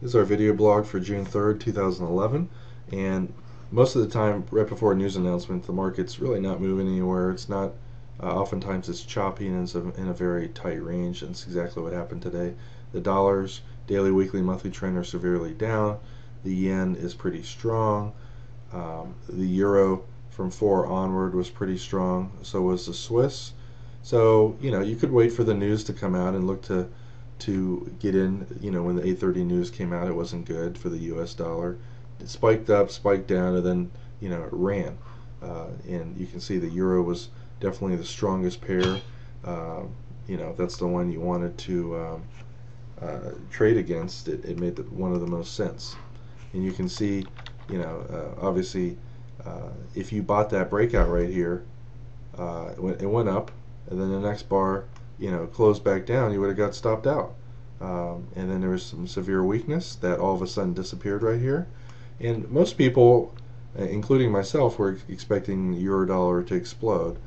This is our video blog for June 3rd, 2011, and most of the time, right before a news announcement, the market's really not moving anywhere. It's not, oftentimes it's choppy and it's in a very tight range, and it's exactly what happened today. The dollars, daily, weekly, monthly trend are severely down. The yen is pretty strong. The euro from 4 onward was pretty strong. So was the Swiss. So, you could wait for the news to come out and look to get in. When the 8:30 news came out, it wasn't good for the U.S. dollar. It spiked up, spiked down, and then it ran. And you can see the euro was definitely the strongest pair. That's the one you wanted to trade against. It made one of the most sense. And you can see, obviously, if you bought that breakout right here, it went up, and then the next bar, closed back down, you would have got stopped out. And then there was some severe weakness that all of a sudden disappeared right here. And most people, including myself, were expecting euro dollar to explode.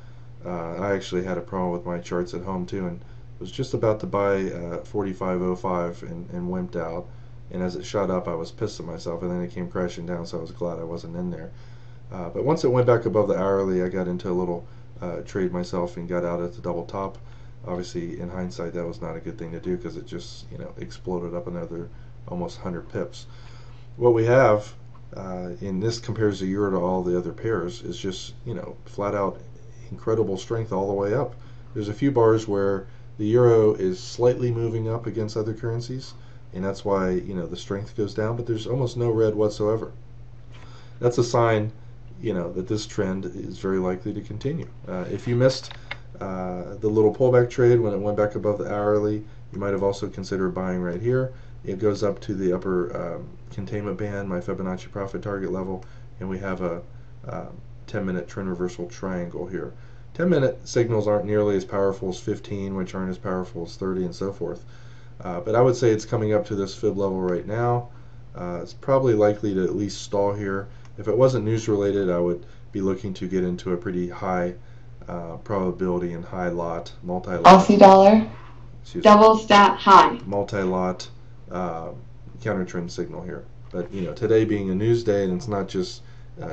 I actually had a problem with my charts at home too, and was just about to buy 45.05 and wimped out. And as it shot up, I was pissed at myself, and then it came crashing down, so I was glad I wasn't in there. But once it went back above the hourly, I got into a little trade myself and got out at the double top. Obviously, in hindsight, that was not a good thing to do because it just exploded up another almost 100 pips. What we have, in this compares the euro to all the other pairs, is just flat out incredible strength all the way up. There's a few bars where the euro is slightly moving up against other currencies, and that's why the strength goes down, but there's almost no red whatsoever. That's a sign that this trend is very likely to continue. If you missed the little pullback trade when it went back above the hourly, you might have also considered buying right here. It goes up to the upper containment band, my Fibonacci profit target level, and we have a 10-minute trend reversal triangle here. 10-minute signals aren't nearly as powerful as 15, which aren't as powerful as 30, and so forth. But I would say it's coming up to this fib level right now. It's probably likely to at least stall here. If it wasn't news related, I would be looking to get into a pretty high probability and high lot, multi-lot. Aussie dollar, double stat high. Multi-lot counter trend signal here. But today being a news day and it's not just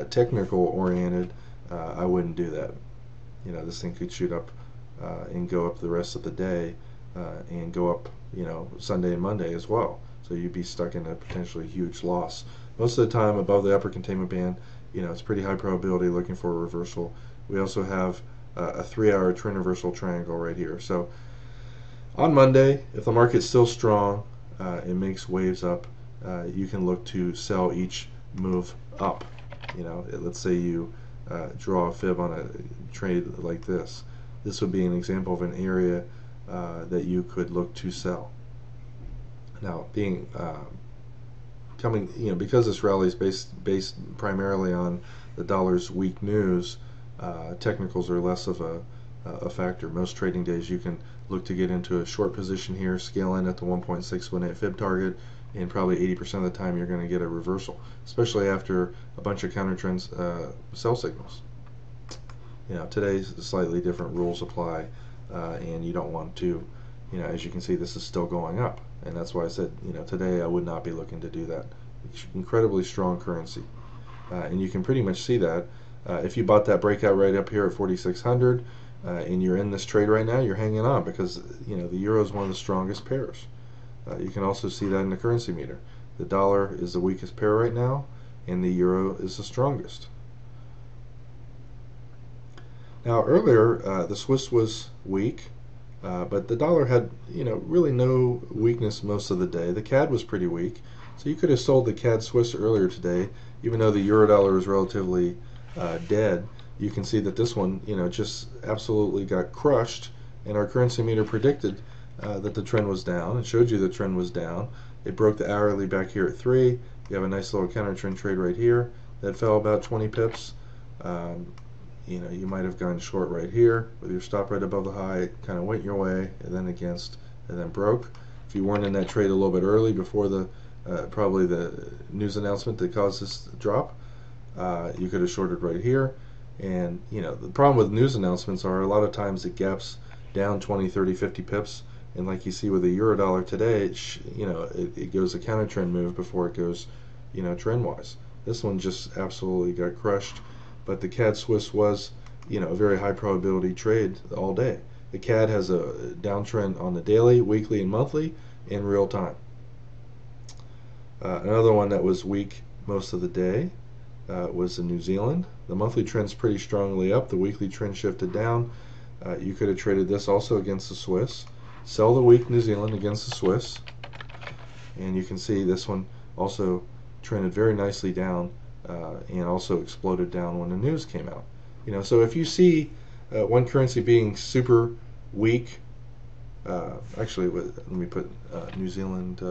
technical oriented, I wouldn't do that. This thing could shoot up and go up the rest of the day and go up Sunday and Monday as well. So you'd be stuck in a potentially huge loss. Most of the time above the upper containment band, it's pretty high probability looking for a reversal. We also have a 3-hour trend reversal triangle right here. So on Monday, if the market's still strong, it makes waves up, you can look to sell each move up. Let's say you draw a fib on a trade like this. This would be an example of an area that you could look to sell. Now, because this rally is based primarily on the dollar's weak news, technicals are less of a factor. Most trading days you can look to get into a short position here, scale in at the 1.618 fib target, and probably 80% of the time you're going to get a reversal, especially after a bunch of counter trends sell signals. Today's slightly different rules apply, and you don't want to, as you can see, this is still going up. And that's why I said, today I would not be looking to do that. Incredibly strong currency. And you can pretty much see that. If you bought that breakout right up here at 4,600 and you're in this trade right now, you're hanging on because, the euro is one of the strongest pairs. You can also see that in the currency meter. The dollar is the weakest pair right now, and the euro is the strongest. Now, earlier, the Swiss was weak. But the dollar had, really no weakness most of the day. The CAD was pretty weak, so you could have sold the CAD Swiss earlier today, even though the euro dollar was relatively dead. You can see that this one, just absolutely got crushed, and our currency meter predicted that the trend was down. It showed you the trend was down. It broke the hourly back here at 3. You have a nice little counter trend trade right here that fell about 20 pips. You might have gone short right here with your stop right above the high, kind of went your way, and then against, and then broke. If you weren't in that trade a little bit early before the probably the news announcement that caused this drop, you could have shorted right here. And the problem with news announcements are a lot of times it gaps down 20, 30, 50 pips And like you see with the euro dollar today, it goes a counter trend move before it goes, trend wise. This one just absolutely got crushed. But the CAD Swiss was, a very high probability trade all day. The CAD has a downtrend on the daily, weekly, and monthly in real time. Another one that was weak most of the day was in New Zealand. The monthly trend's pretty strongly up. The weekly trend shifted down. You could have traded this also against the Swiss. Sell the weak New Zealand against the Swiss. And you can see this one also trended very nicely down and also exploded down when the news came out. So if you see one currency being super weak, actually, let me put New Zealand.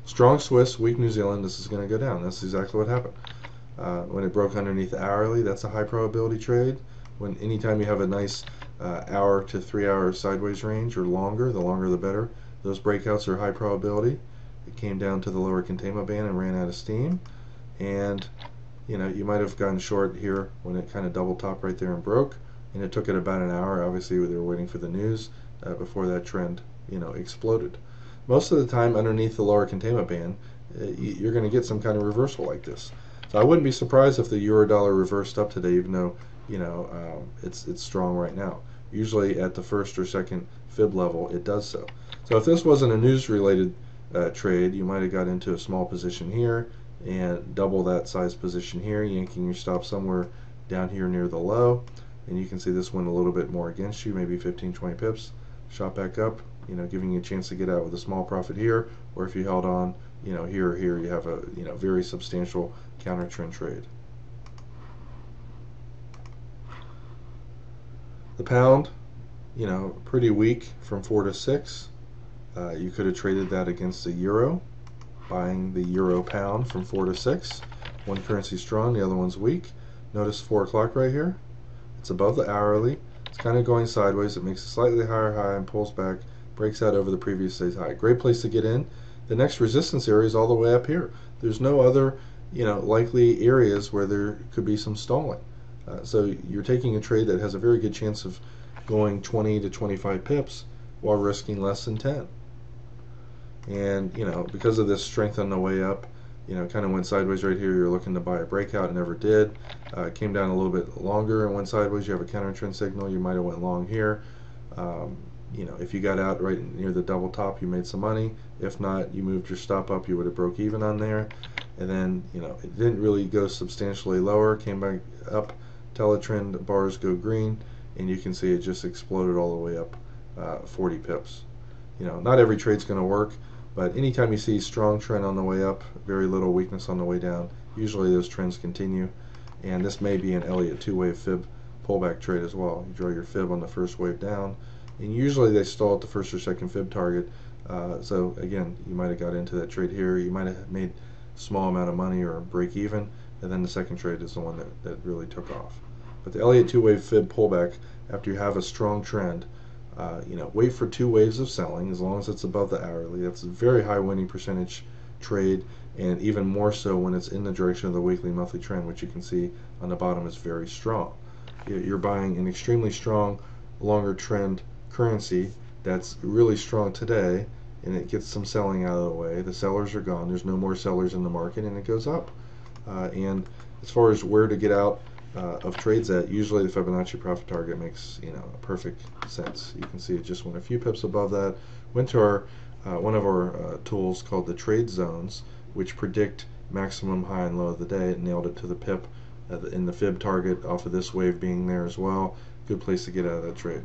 Strong Swiss, weak New Zealand. This is going to go down. That's exactly what happened. When it broke underneath the hourly, that's a high probability trade. Anytime you have a nice hour to 3 hour sideways range or longer, the longer the better. Those breakouts are high probability. It came down to the lower containment band and ran out of steam. And you might have gotten short here when it kind of double topped right there and broke. And it took it about an hour. Obviously, they were waiting for the news before that trend, exploded. Most of the time, underneath the lower containment band, you're going to get some kind of reversal like this. So I wouldn't be surprised if the euro dollar reversed up today, even though it's strong right now. Usually at the first or second fib level, it does so. So if this wasn't a news-related trade, you might have got into a small position here and double that size position here, yanking your stop somewhere down here near the low. And you can see this went a little bit more against you, maybe 15-20 pips. Shot back up, giving you a chance to get out with a small profit here, or if you held on, here or here, you have a very substantial counter trend trade. The pound, pretty weak from 4 to 6. You could have traded that against the euro, buying the euro pound from 4 to 6. One currency strong, the other one's weak. Notice 4 o'clock right here. It's above the hourly. It's kind of going sideways. It makes a slightly higher high and pulls back, breaks out over the previous day's high. Great place to get in. The next resistance area is all the way up here. There's no other, likely areas where there could be some stalling. So you're taking a trade that has a very good chance of going 20 to 25 pips while risking less than 10. And because of this strength on the way up, kind of went sideways right here. You're looking to buy a breakout, and never did. Came down a little bit longer and went sideways. You have a counter trend signal. You might have went long here. If you got out right near the double top, you made some money. If not, you moved your stop up. You would have broke even on there. And then it didn't really go substantially lower. Came back up. Teletrend bars go green, and you can see it just exploded all the way up 40 pips. Not every trade's going to work, but anytime you see strong trend on the way up, very little weakness on the way down, usually those trends continue. And this may be an Elliott two-wave fib pullback trade as well. You draw your fib on the first wave down, and usually they stall at the first or second fib target. So again, you might have got into that trade here. You might have made a small amount of money or break even, and then the second trade is the one that really took off. But the Elliott two-wave fib pullback, after you have a strong trend, wait for 2 waves of selling as long as it's above the hourly. That's a very high winning percentage trade, and even more so when it's in the direction of the weekly monthly trend, which you can see on the bottom is very strong. You're buying an extremely strong longer trend currency that's really strong today, and it gets some selling out of the way. The sellers are gone. There's no more sellers in the market, and it goes up. And as far as where to get out of trades at, usually the Fibonacci profit target makes perfect sense. You can see it just went a few pips above that. Went to our one of our tools called the trade zones, which predict maximum high and low of the day. It nailed it to the pip in the fib target off of this wave being there as well. Good place to get out of that trade.